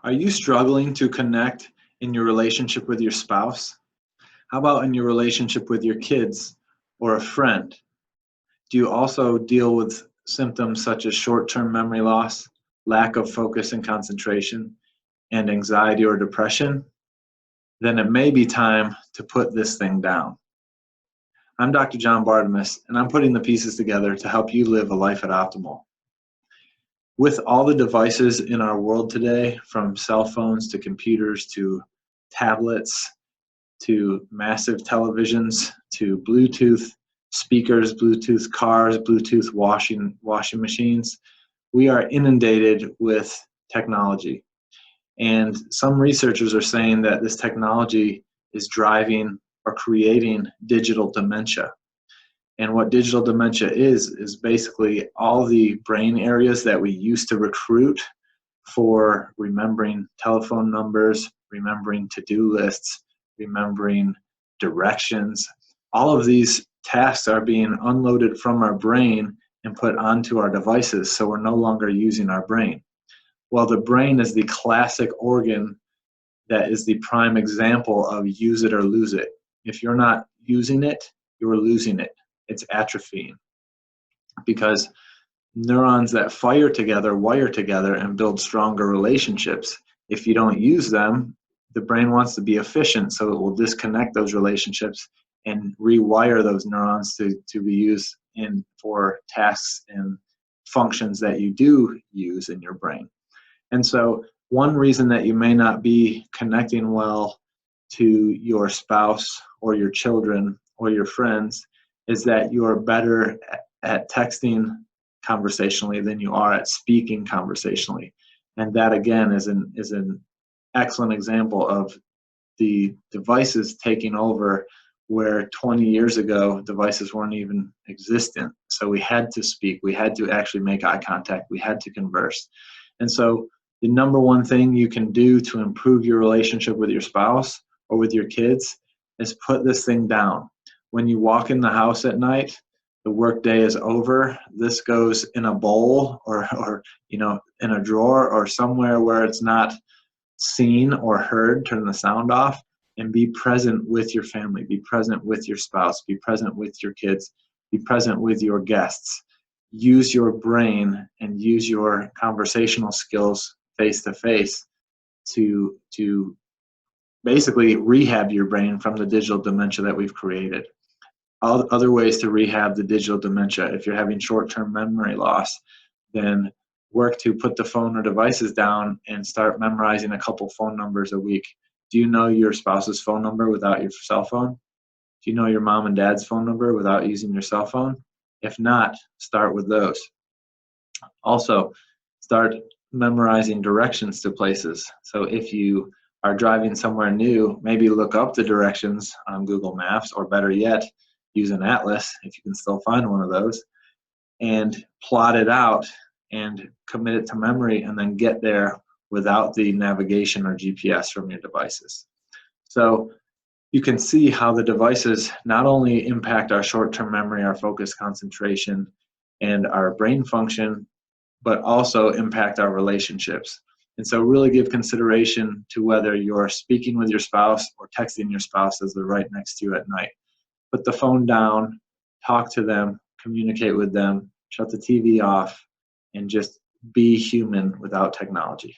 Are you struggling to connect in your relationship with your spouse? How about in your relationship with your kids or a friend? Do you also deal with symptoms such as short-term memory loss, lack of focus and concentration, and anxiety or depression? Then it may be time to put this thing down. I'm Dr. John Bartemus, and I'm putting the pieces together to help you live a life at optimal. With all the devices in our world today, from cell phones to computers to tablets to massive televisions to Bluetooth speakers, Bluetooth cars, Bluetooth washing machines, we are inundated with technology. And some researchers are saying that this technology is driving or creating digital dementia. And what digital dementia is basically all the brain areas that we used to recruit for remembering telephone numbers, remembering to-do lists, remembering directions. All of these tasks are being unloaded from our brain and put onto our devices, so we're no longer using our brain. Well, the brain is the classic organ that is the prime example of use it or lose it. If you're not using it, you're losing it. It's atrophying, because neurons that fire together wire together and build stronger relationships. If you don't use them, the brain wants to be efficient, so it will disconnect those relationships and rewire those neurons to be used for tasks and functions that you do use in your brain. And so one reason that you may not be connecting well to your spouse or your children or your friends is that you are better at texting conversationally than you are at speaking conversationally. And that, again, is an excellent example of the devices taking over, where 20 years ago, devices weren't even existent. So we had to speak. We had to actually make eye contact. We had to converse. And so the number one thing you can do to improve your relationship with your spouse or with your kids is put this thing down. When you walk in the house at night, the workday is over. This goes in a bowl or in a drawer or somewhere where it's not seen or heard. Turn the sound off and be present with your family. Be present with your spouse. Be present with your kids. Be present with your guests. Use your brain and use your conversational skills face to face to basically rehab your brain from the digital dementia that we've created. Other ways to rehab the digital dementia: if you're having short-term memory loss, then work to put the phone or devices down and start memorizing a couple phone numbers a week. Do you know your spouse's phone number without your cell phone? Do you know your mom and dad's phone number without using your cell phone? If not, start with those. Also, start memorizing directions to places. So if you are driving somewhere new, maybe look up the directions on Google Maps, or better yet, use an atlas if you can still find one of those, and plot it out and commit it to memory, and then get there without the navigation or GPS from your devices. So you can see how the devices not only impact our short-term memory, our focus, concentration, and our brain function, but also impact our relationships. And so really give consideration to whether you're speaking with your spouse or texting your spouse as they're right next to you at night. Put the phone down, talk to them, communicate with them, shut the TV off, and just be human without technology.